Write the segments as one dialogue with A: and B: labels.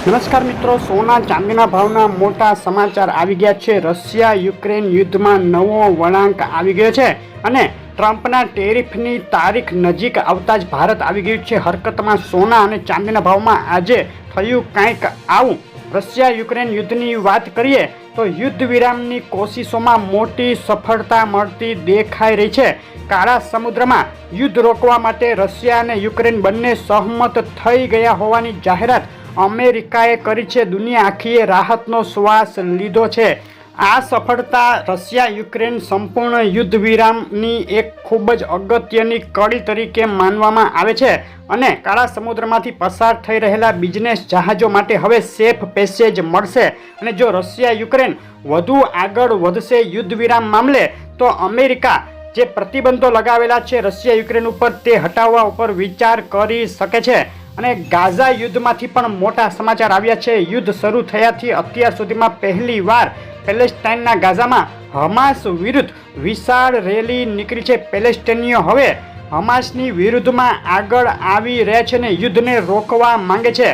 A: નમસ્કાર મિત્રો, સોના ચાંદીના ભાવના મોટા સમાચાર આવી ગયા છે। રશિયા યુક્રેન યુદ્ધમાં નવો વળાંક આવી ગયો છે અને ટ્રમ્પના ટેરિફની તારીખ નજીક આવતા જ ભારત આવી ગયું છે હરકતમાં। સોના અને ચાંદીના ભાવમાં આજે થયું કંઈક આવું। રશિયા યુક્રેન યુદ્ધની વાત કરીએ તો યુદ્ધ વિરામની કોશિશોમાં મોટી સફળતા મળતી દેખાઈ રહી છે। કાળા સમુદ્રમાં યુદ્ધ રોકવા માટે રશિયા અને યુક્રેન બંને સહમત થઈ ગયા હોવાની જાહેરાત અમેરિકાએ કરી છે। દુનિયા આખીએ રાહતનો શ્વાસ લીધો છે। આ સફળતા રશિયા યુક્રેન સંપૂર્ણ યુદ્ધ વિરામની એક ખૂબ જ અગત્યની કડી તરીકે માનવામાં આવે છે અને કાળા સમુદ્રમાંથી પસાર થઈ રહેલા બિઝનેસ જહાજો માટે હવે સેફ પેસેજ મળશે। અને જો રશિયા યુક્રેન વધુ આગળ વધશે યુદ્ધ વિરામ મામલે તો અમેરિકા જે પ્રતિબંધો લગાવેલા છે રશિયા યુક્રેન ઉપર તે હટાવવા ઉપર વિચાર કરી શકે છે। અને ગાઝા યુદ્ધમાંથી પણ મોટા સમાચાર આવ્યા છે। યુદ્ધ શરૂ થયાથી અત્યાર સુધીમાં પહેલીવાર પેલેસ્ટાઇનના ગાઝામાં હમાસ વિરુદ્ધ વિશાળ રેલી નીકળી છે। પેલેસ્ટાઇનીઓ હવે હમાસની વિરુદ્ધમાં આગળ આવી રહ્યા છે અને યુદ્ધને રોકવા માંગે છે।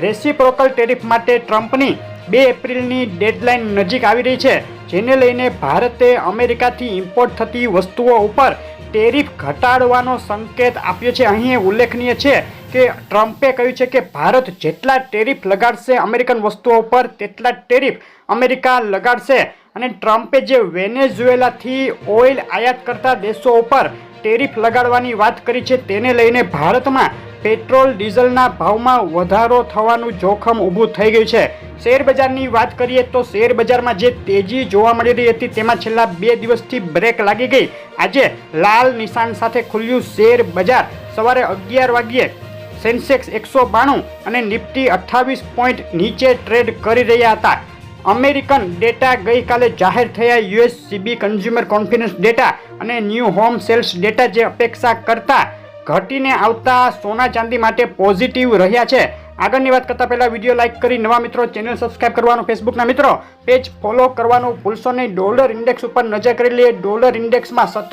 A: રેસિપ્રોકલ ટેરિફ માટે ટ્રમ્પની 2 એપ્રિલની ડેડલાઇન નજીક આવી રહી છે, જેને લઈને ભારતે અમેરિકાથી ઇમ્પોર્ટ થતી વસ્તુઓ ઉપર ટેરિફ ઘટાડવાનો સંકેત આપ્યો છે। અહીં ઉલ્લેખનીય છે કે ટ્રમ્પે કહ્યું છે કે ભારત જેટલા ટેરિફ લગાડશે અમેરિકન વસ્તુઓ પર તેટલા ટેરિફ અમેરિકા લગાડશે। અને ટ્રમ્પે જે વેનેઝુએલાથી ઓઇલ આયાત કરતા દેશો ઉપર ટેરિફ લગાડવાની વાત કરી છે તેને લઈને ભારતમાં પેટ્રોલ ડીઝલના ભાવમાં વધારો થવાનું જોખમ ઊભું થઈ ગયું છે। શેર બજારની વાત કરીએ તો શેર બજારમાં જે તેજી જોવા મળી રહી હતી તેમાં છેલ્લા 2 દિવસથી બ્રેક લાગી ગઈ। આજે લાલ નિશાન સાથે ખુલ્યું શેર બજાર। સવારે 11 વાગ્યે સેન્સેક્સ 192 અને નિફ્ટી 28 પોઈન્ટ નીચે ટ્રેડ કરી રહ્યા હતા। અમેરિકન ડેટા ગઈકાલે જાહેર થયા। યુએસસીબી કન્ઝ્યુમર કોન્ફિડન્સ ડેટા અને ન્યૂ હોમ સેલ્સ ડેટા જે અપેક્ષા કરતા ઘટીને આવતા સોના ચાંદી માટે પોઝિટિવ રહ્યા છે। આગળની વાત કરતા પહેલા વિડીયો લાઇક કરી નવા મિત્રો ચેનલ સબસ્ક્રાઇબ કરવાનું, ફેસબુકના મિત્રો પેજ ફોલો કરવાનું ભૂલશો નહીં। ડોલર ઇન્ડેક્સ ઉપર નજર કરી લઈએ। ડોલર ઇન્ડેક્સમાં સતત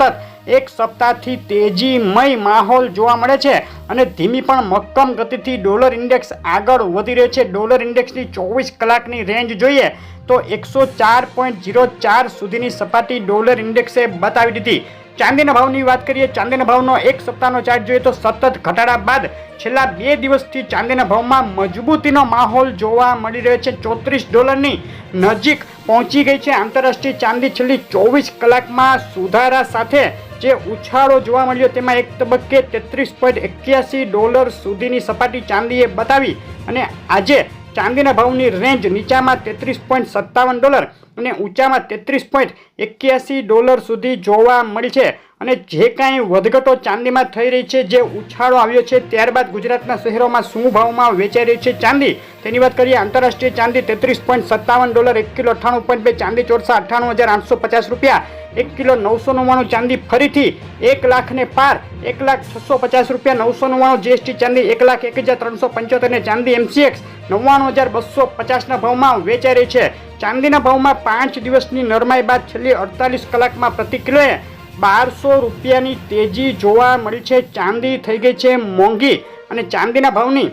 A: એક સપ્તાહથી તેજીમય માહોલ જોવા મળે છે અને ધીમી પણ મક્કમ ગતિથી ડોલર ઇન્ડેક્સ આગળ વધી રહ્યો છે। ડોલર ઇન્ડેક્સની 24 કલાકની રેન્જ જોઈએ તો 104.04 સુધીની સપાટી ડોલર ઇન્ડેક્સે બતાવી દીધી। ચાંદીના ભાવની વાત કરીએ, ચાંદીના ભાવનો એક સપ્તાહનો ચાર્ટ જોઈએ તો સતત ઘટાડા બાદ છેલ્લા 2 દિવસથી ચાંદીના ભાવમાં મજબૂતીનો માહોલ જોવા મળી રહ્યો છે। $34ની નજીક પહોંચી ગઈ છે। આંતરરાષ્ટ્રીય ચાંદી છેલ્લી 24 કલાકમાં સુધારા સાથે જે ઉછાળો જોવા મળ્યો તેમાં એક તબક્કે $33.81 સુધીની સપાટી ચાંદીએ બતાવી અને આજે ચાંદીના ભાવની રેન્જ નીચામાં $33.57 અને ઊંચામાં $33.81 સુધી જોવા મળી છે। અને જે કાંઈ વધઘટો ચાંદીમાં થઈ રહી છે, જે ઉછાળો આવ્યો છે, ત્યારબાદ ગુજરાતના શહેરોમાં શું ભાવમાં વેચાઈ રહી છે ચાંદી તેની વાત કરીએ। આંતરરાષ્ટ્રીય ચાંદી $33.57, 1 કિલો 98.2, ચાંદી ચોરસા 98,850 રૂપિયા, 1 કિલો 999, ચાંદી ફરીથી 1 લાખને પાર, 1,0650 રૂપિયા, 999 જીએસટી ચાંદી 1,01,375 અને ચાંદી MCX 99,250ના ભાવમાં વેચાઈ રહી છે। ચાંદીના ભાવમાં 5 દિવસની નરમાઈ બાદ છેલ્લી 48 કલાકમાં પ્રતિ કિલોએ 1200 રૂપિયાની તેજી જોવા મળી છે। ચાંદી થઈ ગઈ છે મોંઘી અને ચાંદીના ભાવની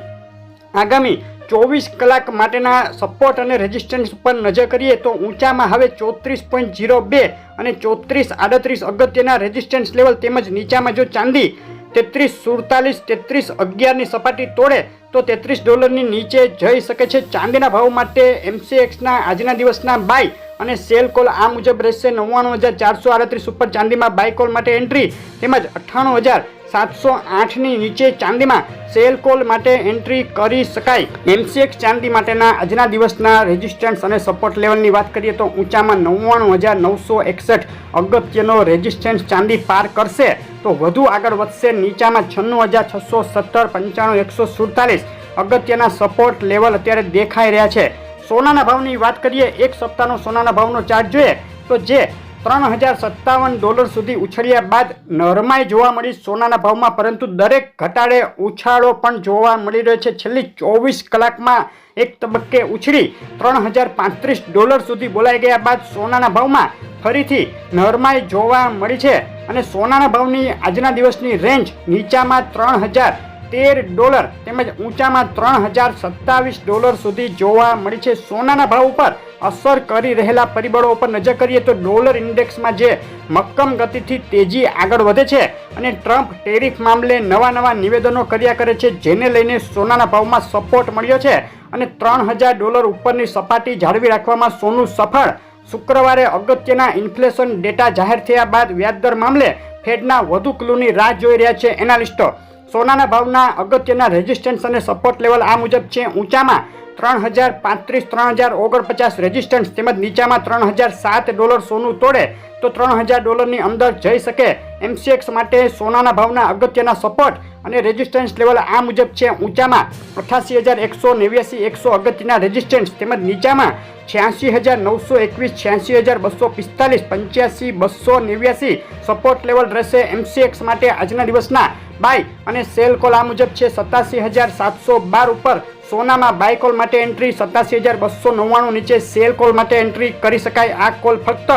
A: આગામી 24 કલાક માટેના સપોર્ટ અને રેઝિસ્ટન્સ ઉપર નજર કરીએ તો ઊંચામાં હવે 34.02 અને 34.38 અગત્યના રેઝિસ્ટન્સ લેવલ તેમજ નીચામાં જો ચાંદી 33.47, 33.11ની સપાટી તોડે તો $33ની નીચે જઈ શકે છે। ચાંદીના ભાવ માટે MCXના આજના દિવસના બાય અને સેલ કોલ આ મુજબ રહેશે। 99,438 ઉપર ચાંદીમાં બાય કોલ માટે એન્ટ્રી તેમજ 98,708ની નીચે ચાંદીમાં સેલ કોલ માટે એન્ટ્રી કરી શકાય। MCX ચાંદી માટેના આજના દિવસના રેઝિસ્ટન્સ અને સપોર્ટ લેવલની વાત કરીએ તો ઊંચામાં 99,961 અગત્યનો રેઝિસ્ટન્સ ચાંદી પાર કરશે તો વધુ આગળ વધશે। નીચામાં 96,617, 95,147 અગત્યના સપોર્ટ લેવલ અત્યારે દેખાઈ રહ્યા છે। સોનાના ભાવની વાત કરીએ, એક સપ્તાહનો સોનાના ભાવનો ચાર્ટ જોઈએ તો જે $3,057 સુધી ઉછળ્યા બાદ નરમાઈ જોવા મળી સોનાના ભાવમાં, પરંતુ દરેક ઘટાડે ઉછાળો પણ જોવા મળી રહ્યો છે। છેલ્લી 24 કલાકમાં એક તબક્કે ઉછળી $3,035 સુધી બોલાઈ ગયા બાદ સોનાના ભાવમાં ફરીથી નરમાઈ જોવા મળી છે અને સોનાના ભાવની આજના દિવસની રેન્જ નીચામાં 3,000 $13 તેમજ ઊંચામાં $3027 સુધી જોવા મળી છે. સોનાના ભાવ ઉપર અસર કરી રહેલા પરિબળો ઉપર નજર કરીએ તો ડોલર ઇન્ડેક્સમાં જે મક્કમ ગતિથી તેજી આગળ વધે છે અને ટ્રમ્પ ટેરિફ મામલે નવા નિવેદનો કર્યા કરે છે, જેને લઈને સોનાના ભાવમાં સપોર્ટ મળ્યો છે અને $3000 ઉપરની સપાટી જાળવી રાખવામાં સોનું સફળ. શુક્રવારે અગત્યના ઇન્ફ્લેશન ડેટા જાહેર થયા બાદ વ્યાજદર મામલે ફેડના વધુ ક્લૂની રાહ જોઈ રહ્યા છે એનાલિસ્ટો. સોનાના ભાવના અગત્યના રેઝિસ્ટન્સ અને સપોર્ટ લેવલ આ મુજબ છે. ઊંચામાં $3035 $3049 રેઝિસ્ટન્સ તેમજ નીચામાં $3007 સોનું તોડે તો $3000 ની અંદર જઈ શકે. MCX માટે સોનાના ભાવના અગત્યના સપોર્ટ અને રેઝિસ્ટન્સ લેવલ આ મુજબ છે. ઊંચામાં 88,189 100 અગત્યના રેઝિસ્ટન્સ તેમજ નીચામાં 86,921 86,245 85,289 સપોર્ટ લેવલ રહેશે. MCX માટે આજના દિવસના બાય અને સેલ કોલ આ મુજબ છે. 87,712 ઉપર સોનામાં બાય કોલ માટે એન્ટ્રી, 87,299 નીચે સેલ કોલ માટે એન્ટ્રી કરી શકાય. આ કોલ ફક્ત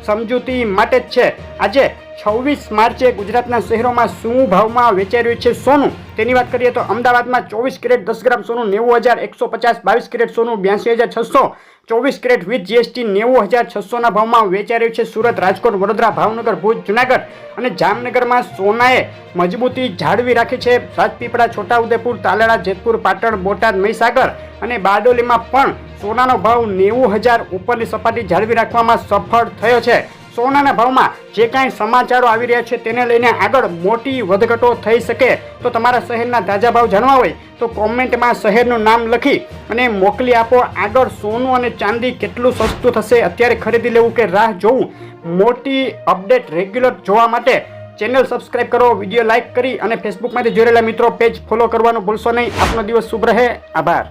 A: સમજૂતી માટે જ છે. આજે 26 માર્ચે ગુજરાતના શહેરોમાં શું ભાવમાં વેચાઈ રહ્યું છે સોનું તેની વાત કરીએ તો અમદાવાદમાં 24 કેરેટ 10 ગ્રામ સોનું 90,150, 22 કેરેટ સોનું 82,600, 24 કેરેટ વિથ જીએસટી 90,600 ભાવમાં વેચાઈ રહ્યું છે. સુરત, રાજકોટ, વડોદરા, ભાવનગર, ભુજ, જુનાગઢ અને જામનગરમાં સોનાએ મજબૂતી જાળવી રાખી છે. રાજપીપળા, છોટાઉદેપુર, તાલાળા, જેતપુર, પાટણ, બોટાદ, મહીસાગર અને બારડોલીમાં પણ સોનાનો ભાવ 90,000 ઉપરની સપાટી જાળવી રાખવામાં સફળ થયો છે. સોનાના ભાવમાં જે કાંઈ સમાચારો આવી રહ્યા છે તેને લઈને આગળ મોટી વધઘટો થઈ શકે તો તમારા શહેરના તાજા ભાવ જાણવા હોય તો કોમેન્ટમાં શહેરનું નામ લખી અને મોકલી આપો. આગળ સોનું અને ચાંદી કેટલું સસ્તું થશે, અત્યારે ખરીદી લેવું કે રાહ જોવું? મોટી અપડેટ રેગ્યુલર જોવા માટે ચેનલ સબસ્ક્રાઇબ કરો, વિડીયો લાઇક કરી અને ફેસબુકમાંથી જોઈ રહેલા મિત્રો પેજ ફોલો કરવાનું ભૂલશો નહીં. આપનો દિવસ શુભ રહે. આભાર.